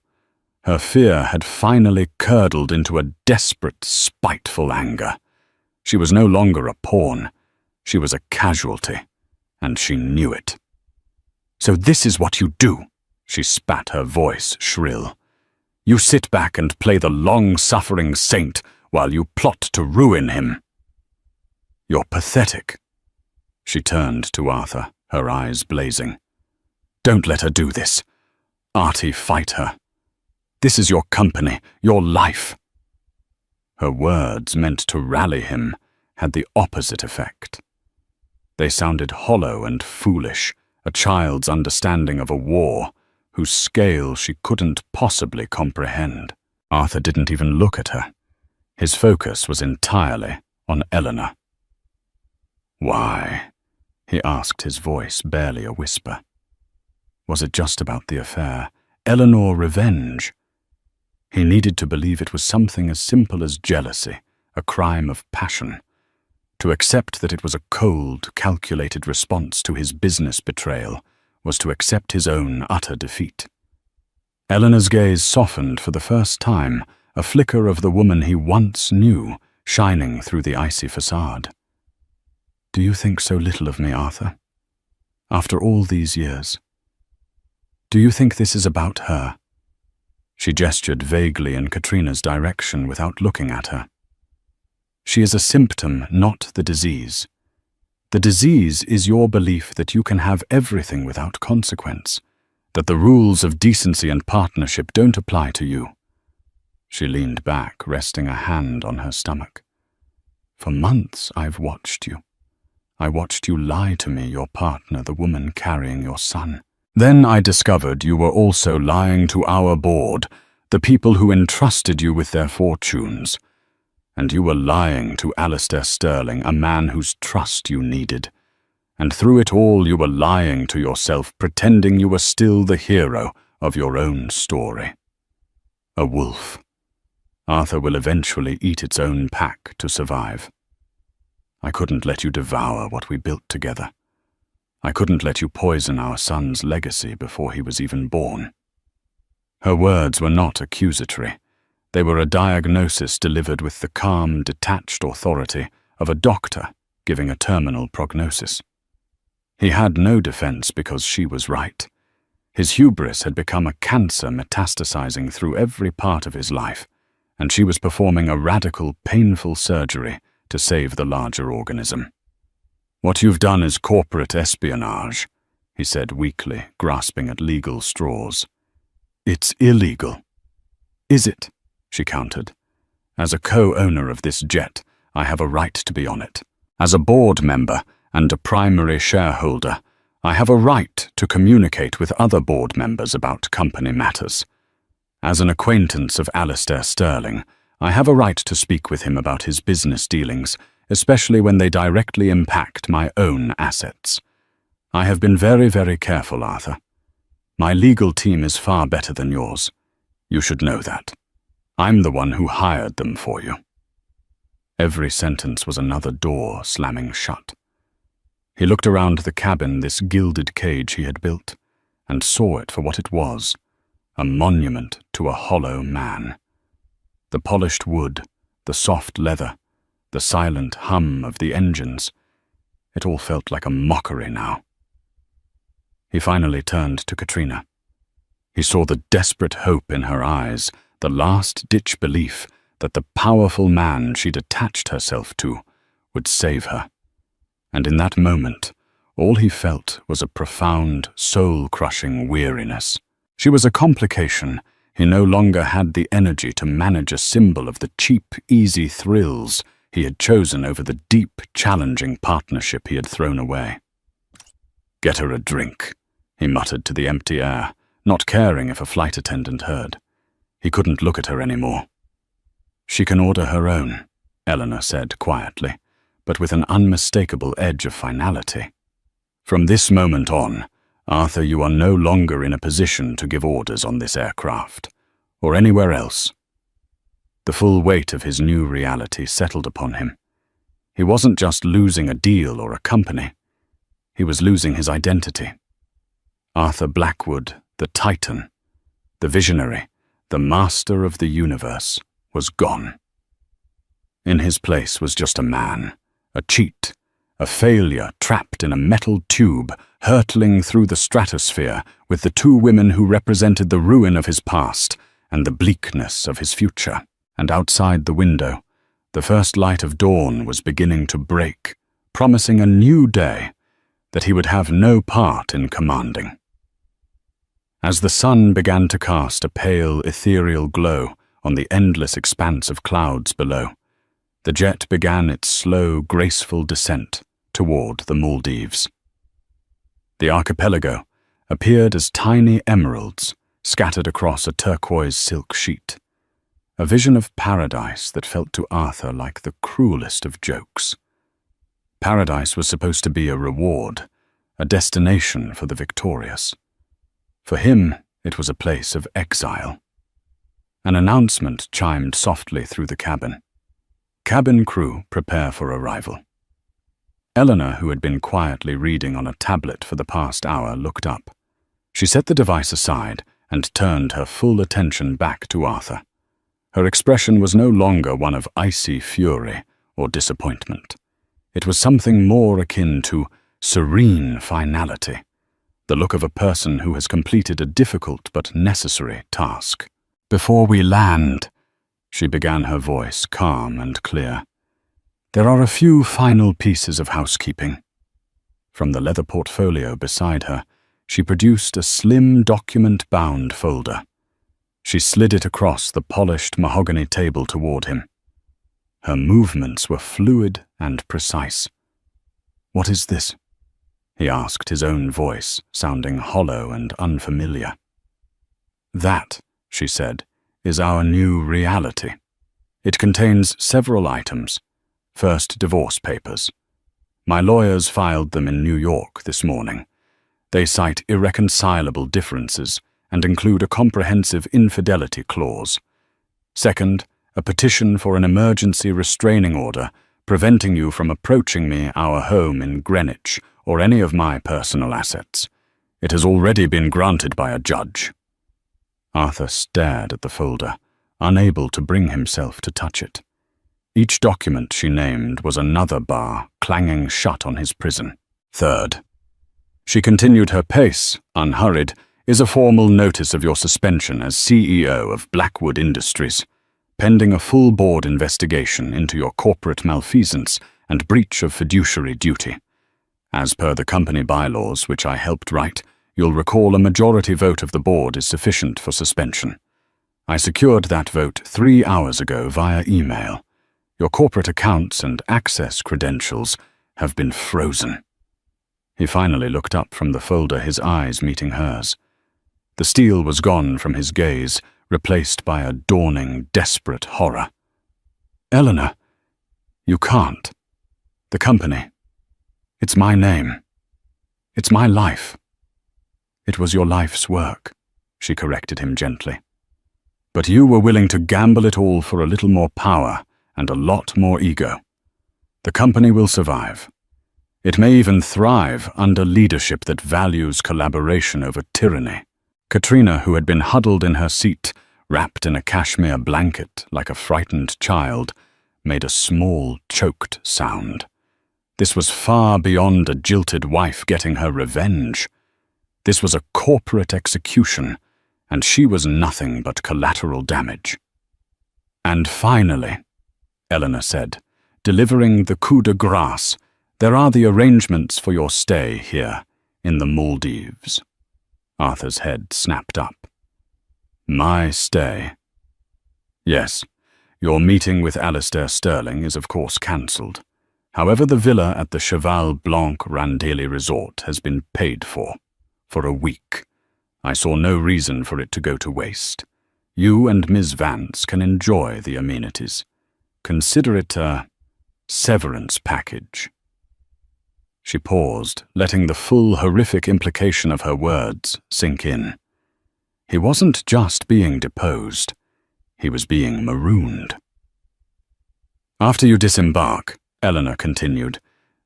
Her fear had finally curdled into a desperate, spiteful anger. She was no longer a pawn. She was a casualty, and she knew it. "So this is what you do," she spat, her voice shrill. "You sit back and play the long-suffering saint while you plot to ruin him. You're pathetic." She turned to Arthur, her eyes blazing. "Don't let her do this. Artie, fight her. This is your company, your life." Her words, meant to rally him, had the opposite effect. They sounded hollow and foolish, a child's understanding of a war whose scale she couldn't possibly comprehend. Arthur didn't even look at her. His focus was entirely on Eleanor. "Why?" he asked, his voice barely a whisper. Was it just about the affair? Eleanor revenge? He needed to believe it was something as simple as jealousy, a crime of passion. To accept that it was a cold, calculated response to his business betrayal was to accept his own utter defeat. Eleanor's gaze softened for the first time, a flicker of the woman he once knew shining through the icy facade. "Do you think so little of me, Arthur? After all these years? Do you think this is about her?" She gestured vaguely in Katrina's direction without looking at her. "She is a symptom, not the disease. The disease is your belief that you can have everything without consequence, that the rules of decency and partnership don't apply to you." She leaned back, resting a hand on her stomach. "For months I've watched you. I watched you lie to me, your partner, the woman carrying your son. Then I discovered you were also lying to our board, the people who entrusted you with their fortunes. And you were lying to Alistair Sterling, a man whose trust you needed. And through it all you were lying to yourself, pretending you were still the hero of your own story. A wolf. Arthur will eventually eat its own pack to survive. I couldn't let you devour what we built together. I couldn't let you poison our son's legacy before he was even born." Her words were not accusatory. They were a diagnosis delivered with the calm, detached authority of a doctor giving a terminal prognosis. He had no defense because she was right. His hubris had become a cancer metastasizing through every part of his life, and she was performing a radical, painful surgery to save the larger organism. "What you've done is corporate espionage," he said weakly, grasping at legal straws. "It's illegal." "Is it?" she countered. "As a co-owner of this jet, I have a right to be on it. As a board member and a primary shareholder, I have a right to communicate with other board members about company matters. As an acquaintance of Alistair Sterling, I have a right to speak with him about his business dealings, especially when they directly impact my own assets. I have been very, very careful, Arthur. My legal team is far better than yours. You should know that. I'm the one who hired them for you." Every sentence was another door slamming shut. He looked around the cabin, this gilded cage he had built, and saw it for what it was, a monument to a hollow man. The polished wood, the soft leather, the silent hum of the engines, it all felt like a mockery now. He finally turned to Katrina. He saw the desperate hope in her eyes, the last-ditch belief that the powerful man she'd attached herself to would save her. And in that moment, all he felt was a profound, soul-crushing weariness. She was a complication. He no longer had the energy to manage a symbol of the cheap, easy thrills he had chosen over the deep, challenging partnership he had thrown away. "Get her a drink," he muttered to the empty air, not caring if a flight attendant heard. He couldn't look at her anymore. "She can order her own," Eleanor said quietly, but with an unmistakable edge of finality. From this moment on, Arthur, you are no longer in a position to give orders on this aircraft, or anywhere else. The full weight of his new reality settled upon him. He wasn't just losing a deal or a company. He was losing his identity. Arthur Blackwood, the Titan, the visionary, the master of the universe, was gone. In his place was just a man, a cheat, a failure trapped in a metal tube, hurtling through the stratosphere with the two women who represented the ruin of his past and the bleakness of his future. And outside the window, the first light of dawn was beginning to break, promising a new day that he would have no part in commanding. As the sun began to cast a pale, ethereal glow on the endless expanse of clouds below, the jet began its slow, graceful descent toward the Maldives. The archipelago appeared as tiny emeralds scattered across a turquoise silk sheet, a vision of paradise that felt to Arthur like the cruelest of jokes. Paradise was supposed to be a reward, a destination for the victorious. For him, it was a place of exile. An announcement chimed softly through the cabin. Cabin crew, prepare for arrival. Eleanor, who had been quietly reading on a tablet for the past hour, looked up. She set the device aside and turned her full attention back to Arthur. Her expression was no longer one of icy fury or disappointment. It was something more akin to serene finality, the look of a person who has completed a difficult but necessary task. Before we land, she began, her voice calm and clear, there are a few final pieces of housekeeping. From the leather portfolio beside her, she produced a slim document-bound folder. She slid it across the polished mahogany table toward him. Her movements were fluid and precise. "What is this?" he asked, his own voice sounding hollow and unfamiliar. "That," she said, "is our new reality. It contains several items. First, divorce papers. My lawyers filed them in New York this morning. They cite irreconcilable differences and include a comprehensive infidelity clause. Second, a petition for an emergency restraining order preventing you from approaching me, our home in Greenwich, or any of my personal assets. It has already been granted by a judge." Arthur stared at the folder, unable to bring himself to touch it. Each document she named was another bar clanging shut on his prison. Third, she continued her pace, unhurried, is a formal notice of your suspension as CEO of Blackwood Industries, pending a full board investigation into your corporate malfeasance and breach of fiduciary duty. As per the company bylaws, which I helped write, you'll recall a majority vote of the board is sufficient for suspension. I secured that vote 3 hours ago via email. Your corporate accounts and access credentials have been frozen. He finally looked up from the folder, his eyes meeting hers. The steel was gone from his gaze, replaced by a dawning, desperate horror. "Eleanor, you can't. The company. It's my name. It's my life." "It was your life's work," she corrected him gently. "But you were willing to gamble it all for a little more power and a lot more ego. The company will survive. It may even thrive under leadership that values collaboration over tyranny." Katrina, who had been huddled in her seat, wrapped in a cashmere blanket like a frightened child, made a small, choked sound. This was far beyond a jilted wife getting her revenge. This was a corporate execution, and she was nothing but collateral damage. "And finally," Eleanor said, delivering the coup de grace, "there are the arrangements for your stay here in the Maldives." Arthur's head snapped up. "My stay?" "Yes, your meeting with Alistair Sterling is of course cancelled. However, the villa at the Cheval Blanc Randalie Resort has been paid for a week. I saw no reason for it to go to waste. You and Ms. Vance can enjoy the amenities. Consider it a severance package. She paused, letting the full horrific implication of her words sink in. He wasn't just being deposed, he was being marooned. After you disembark, Eleanor continued,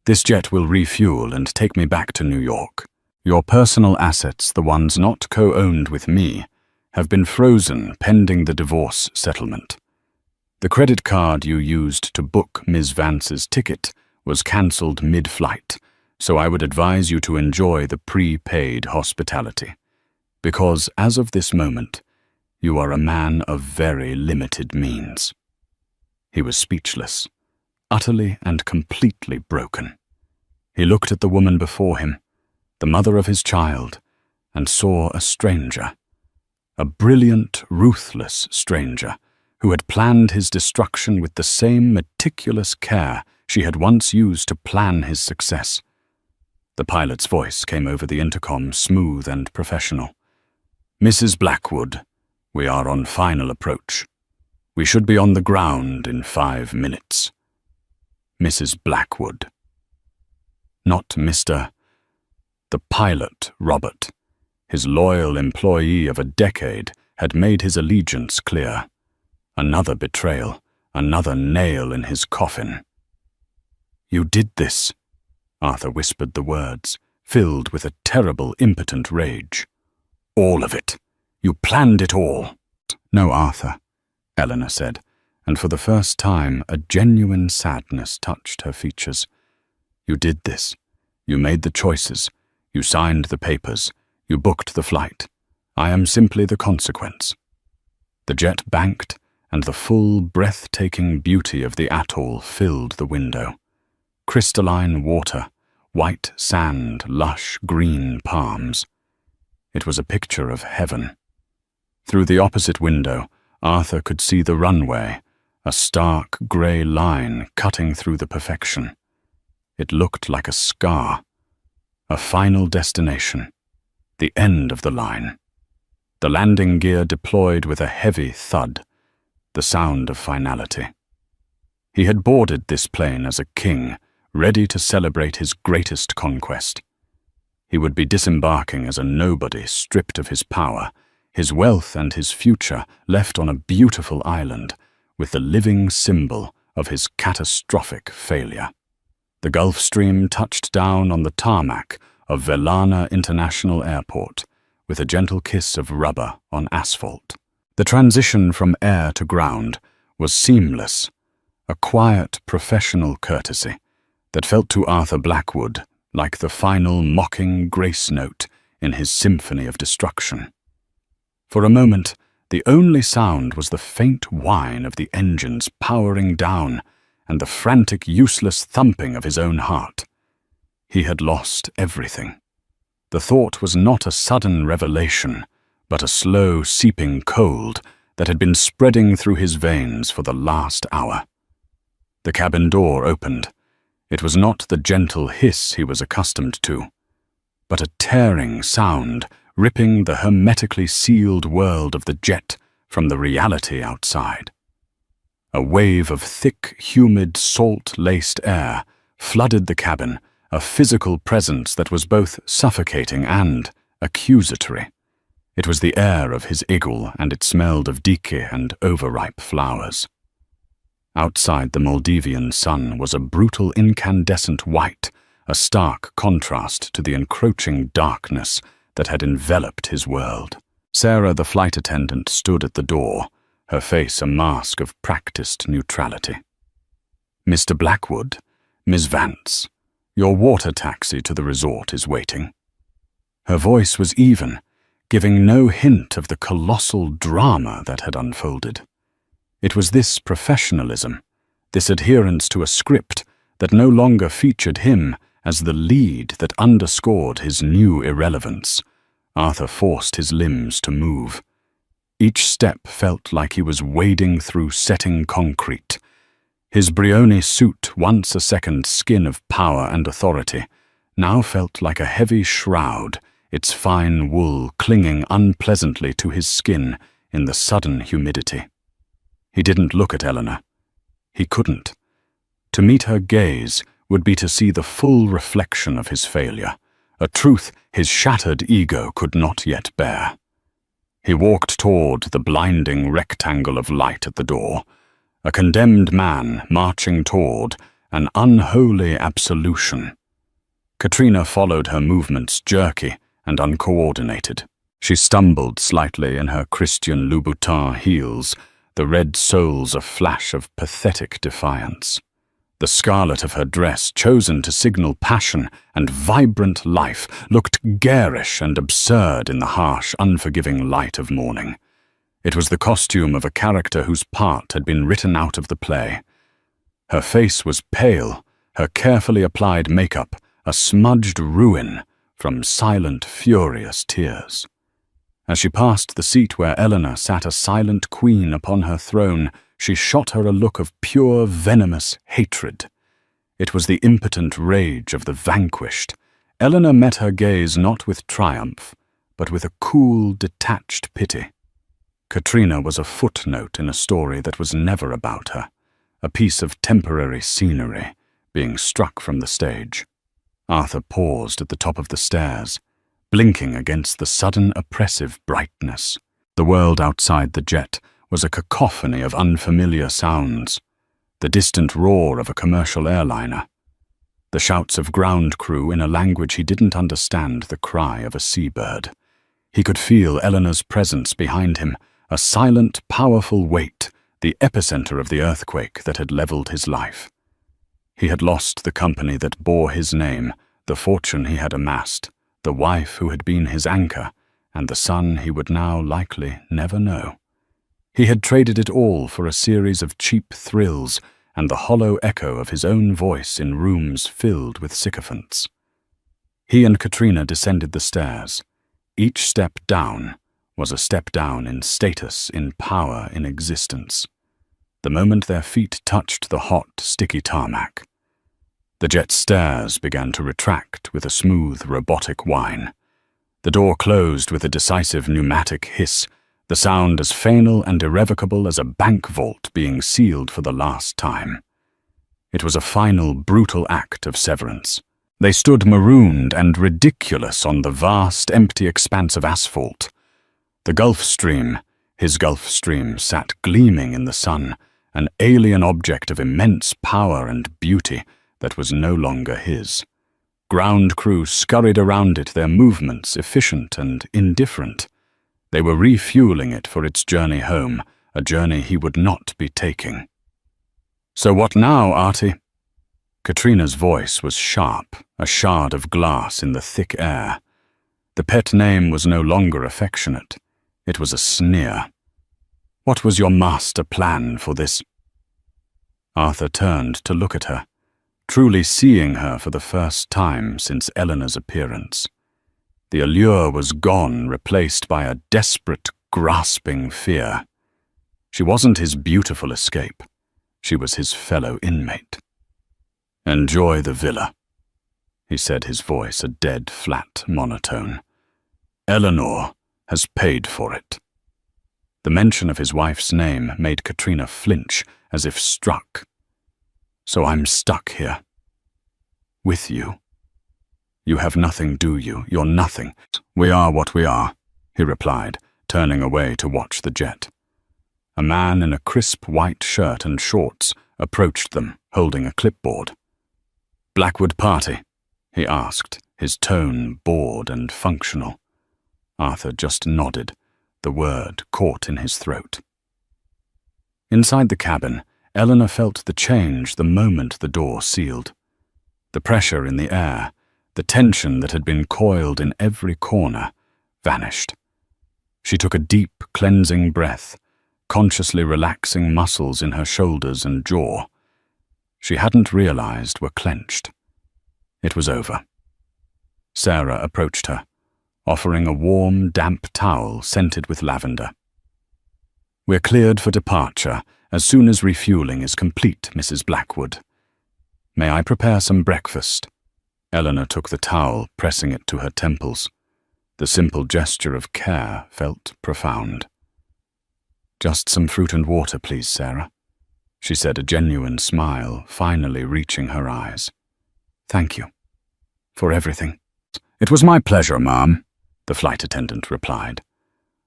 this jet will refuel and take me back to New York. Your personal assets, the ones not co-owned with me, have been frozen pending the divorce settlement. The credit card you used to book Ms. Vance's ticket was cancelled mid-flight, so I would advise you to enjoy the prepaid hospitality. Because as of this moment, you are a man of very limited means. He was speechless, utterly and completely broken. He looked at the woman before him, the mother of his child, and saw a stranger, a brilliant, ruthless stranger who had planned his destruction with the same meticulous care she had once used to plan his success. The pilot's voice came over the intercom, smooth and professional. Mrs. Blackwood, we are on final approach. We should be on the ground in 5 minutes. Mrs. Blackwood. Not Mr. The pilot, Robert, his loyal employee of a decade, had made his allegiance clear. Another betrayal, another nail in his coffin. You did this, Arthur whispered the words, filled with a terrible, impotent rage. All of it. You planned it all. No, Arthur, Eleanor said, and for the first time a genuine sadness touched her features. You did this. You made the choices. You signed the papers. You booked the flight. I am simply the consequence. The jet banked, and the full, breathtaking beauty of the atoll filled the window. Crystalline water, white sand, lush green palms. It was a picture of heaven. Through the opposite window, Arthur could see the runway, a stark grey line cutting through the perfection. It looked like a scar, a final destination, the end of the line. The landing gear deployed with a heavy thud, the sound of finality. He had boarded this plane as a king, ready to celebrate his greatest conquest. He would be disembarking as a nobody stripped of his power, his wealth and his future left on a beautiful island, with the living symbol of his catastrophic failure. The Gulf Stream touched down on the tarmac of Velana International Airport, with a gentle kiss of rubber on asphalt. The transition from air to ground was seamless, a quiet, professional courtesy that felt to Arthur Blackwood like the final mocking grace note in his symphony of destruction. For a moment, the only sound was the faint whine of the engines powering down and the frantic, useless thumping of his own heart. He had lost everything. The thought was not a sudden revelation, but a slow, seeping cold that had been spreading through his veins for the last hour. The cabin door opened. It was not the gentle hiss he was accustomed to, but a tearing sound ripping the hermetically sealed world of the jet from the reality outside. A wave of thick, humid, salt-laced air flooded the cabin, a physical presence that was both suffocating and accusatory. It was the air of his igloo, and it smelled of dike and overripe flowers. Outside the Maldivian sun was a brutal incandescent white, a stark contrast to the encroaching darkness that had enveloped his world. Sarah, the flight attendant, stood at the door, her face a mask of practiced neutrality. Mr. Blackwood, Miss Vance, your water taxi to the resort is waiting. Her voice was even, giving no hint of the colossal drama that had unfolded. It was this professionalism, this adherence to a script that no longer featured him as the lead that underscored his new irrelevance. Arthur forced his limbs to move. Each step felt like he was wading through setting concrete. His Brioni suit, once a second skin of power and authority, now felt like a heavy shroud, its fine wool clinging unpleasantly to his skin in the sudden humidity. He didn't look at Eleanor. He couldn't. To meet her gaze would be to see the full reflection of his failure, a truth his shattered ego could not yet bear. He walked toward the blinding rectangle of light at the door, a condemned man marching toward an unholy absolution. Katrina followed her movements, jerky and uncoordinated. She stumbled slightly in her Christian Louboutin heels, the red soles a flash of pathetic defiance. The scarlet of her dress, chosen to signal passion and vibrant life, looked garish and absurd in the harsh, unforgiving light of morning. It was the costume of a character whose part had been written out of the play. Her face was pale, her carefully applied makeup a smudged ruin from silent, furious tears. As she passed the seat where Eleanor sat a silent queen upon her throne, she shot her a look of pure, venomous hatred. It was the impotent rage of the vanquished. Eleanor met her gaze not with triumph, but with a cool, detached pity. Katrina was a footnote in a story that was never about her, a piece of temporary scenery being struck from the stage. Arthur paused at the top of the stairs, blinking against the sudden oppressive brightness. The world outside the jet was a cacophony of unfamiliar sounds, the distant roar of a commercial airliner, the shouts of ground crew in a language he didn't understand, the cry of a seabird. He could feel Eleanor's presence behind him, a silent, powerful weight, the epicenter of the earthquake that had leveled his life. He had lost the company that bore his name, the fortune he had amassed, the wife who had been his anchor, and the son he would now likely never know. He had traded it all for a series of cheap thrills and the hollow echo of his own voice in rooms filled with sycophants. He and Katrina descended the stairs. Each step down was a step down in status, in power, in existence. The moment their feet touched the hot, sticky tarmac, the jet's stairs began to retract with a smooth, robotic whine. The door closed with a decisive pneumatic hiss, the sound as final and irrevocable as a bank vault being sealed for the last time. It was a final, brutal act of severance. They stood marooned and ridiculous on the vast, empty expanse of asphalt. The Gulf Stream, his Gulf Stream, sat gleaming in the sun, an alien object of immense power and beauty that was no longer his. Ground crew scurried around it, their movements efficient and indifferent. They were refueling it for its journey home, a journey he would not be taking. "So what now, Artie?" Katrina's voice was sharp, a shard of glass in the thick air. The pet name was no longer affectionate. It was a sneer. "What was your master plan for this?" Arthur turned to look at her, truly seeing her for the first time since Eleanor's appearance. The allure was gone, replaced by a desperate, grasping fear. She wasn't his beautiful escape. She was his fellow inmate. "Enjoy the villa," he said, his voice a dead, flat monotone. "Eleanor has paid for it." The mention of his wife's name made Katrina flinch, as if struck. "So I'm stuck here. With you. You have nothing, do you? You're nothing." "We are what we are," he replied, turning away to watch the jet. A man in a crisp white shirt and shorts approached them, holding a clipboard. "Blackwood party?" he asked, his tone bored and functional. Arthur just nodded, the word caught in his throat. Inside the cabin, Eleanor felt the change the moment the door sealed. The pressure in the air, the tension that had been coiled in every corner, vanished. She took a deep, cleansing breath, consciously relaxing muscles in her shoulders and jaw. She hadn't realized were clenched. It was over. Sarah approached her, offering a warm, damp towel scented with lavender. "We're cleared for departure as soon as refueling is complete, Mrs. Blackwood. May I prepare some breakfast?" Eleanor took the towel, pressing it to her temples. The simple gesture of care felt profound. "Just some fruit and water, please, Sarah." she said, a genuine smile finally reaching her eyes. "Thank you. For everything." "It was my pleasure, ma'am," the flight attendant replied,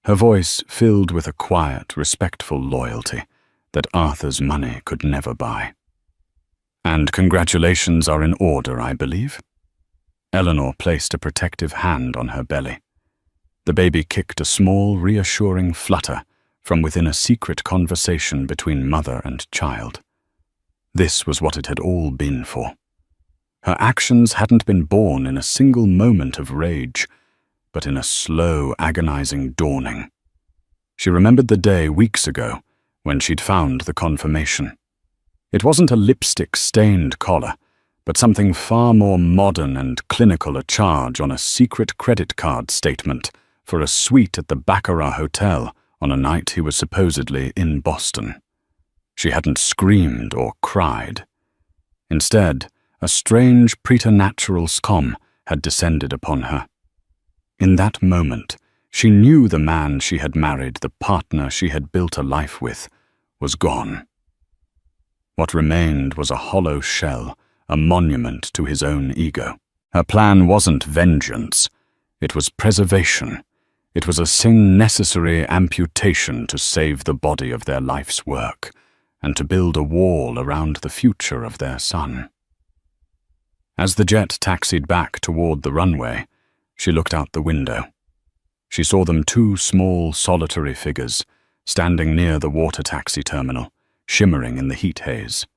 her voice filled with a quiet, respectful loyalty that Arthur's money could never buy. "And congratulations are in order, I believe?" Eleanor placed a protective hand on her belly. The baby kicked a small, reassuring flutter from within a secret conversation between mother and child. This was what it had all been for. Her actions hadn't been born in a single moment of rage, but in a slow, agonizing dawning. She remembered the day weeks ago when she'd found the confirmation. It wasn't a lipstick-stained collar, but something far more modern and clinical, a charge on a secret credit card statement for a suite at the Baccarat Hotel on a night he was supposedly in Boston. She hadn't screamed or cried. Instead, a strange preternatural calm had descended upon her. In that moment, she knew the man she had married, the partner she had built a life with, was gone. What remained was a hollow shell, a monument to his own ego. Her plan wasn't vengeance. It was preservation. It was a necessary amputation to save the body of their life's work and to build a wall around the future of their son. As the jet taxied back toward the runway, she looked out the window. She saw them, two small, solitary figures, standing near the water taxi terminal, shimmering in the heat haze.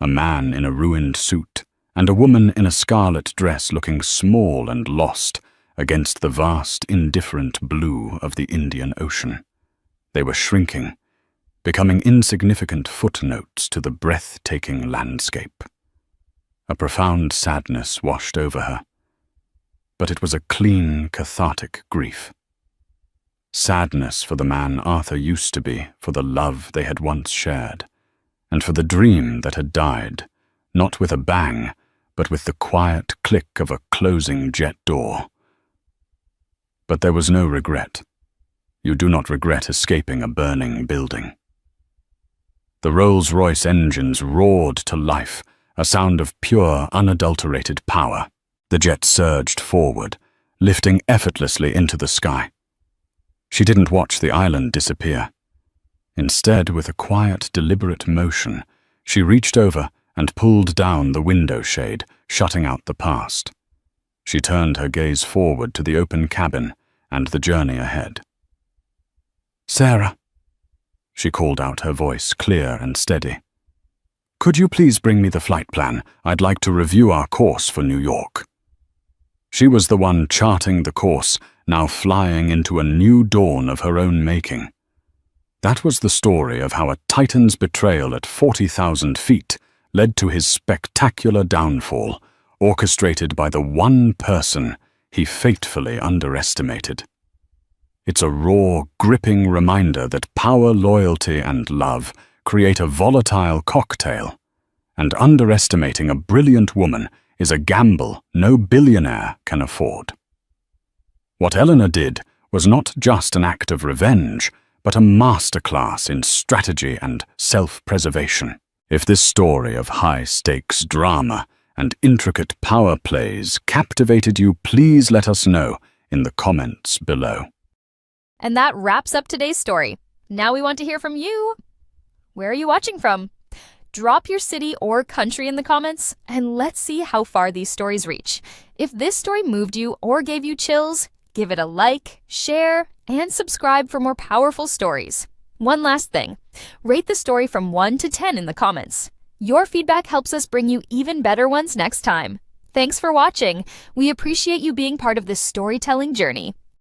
A man in a ruined suit, and a woman in a scarlet dress looking small and lost against the vast, indifferent blue of the Indian Ocean. They were shrinking, becoming insignificant footnotes to the breathtaking landscape. A profound sadness washed over her, but it was a clean, cathartic grief. Sadness for the man Arthur used to be, for the love they had once shared, and for the dream that had died, not with a bang, but with the quiet click of a closing jet door. But there was no regret. You do not regret escaping a burning building. The Rolls-Royce engines roared to life, a sound of pure, unadulterated power. The jet surged forward, lifting effortlessly into the sky. She didn't watch the island disappear. Instead, with a quiet, deliberate motion, she reached over and pulled down the window shade, shutting out the past. She turned her gaze forward to the open cabin and the journey ahead. "Sarah," she called out, her voice clear and steady. "Could you please bring me the flight plan? I'd like to review our course for New York." She was the one charting the course, now flying into a new dawn of her own making. That was the story of how a Titan's betrayal at 40,000 feet led to his spectacular downfall, orchestrated by the one person he fatefully underestimated. It's a raw, gripping reminder that power, loyalty, and love create a volatile cocktail, and underestimating a brilliant woman is a gamble no billionaire can afford. What Eleanor did was not just an act of revenge, but a masterclass in strategy and self-preservation. If this story of high-stakes drama and intricate power plays captivated you, please let us know in the comments below. And that wraps up today's story. Now we want to hear from you. Where are you watching from? Drop your city or country in the comments, and let's see how far these stories reach. If this story moved you or gave you chills, give it a like, share, and subscribe for more powerful stories. One last thing, rate the story from 1 to 10 in the comments. Your feedback helps us bring you even better ones next time. Thanks for watching. We appreciate you being part of this storytelling journey.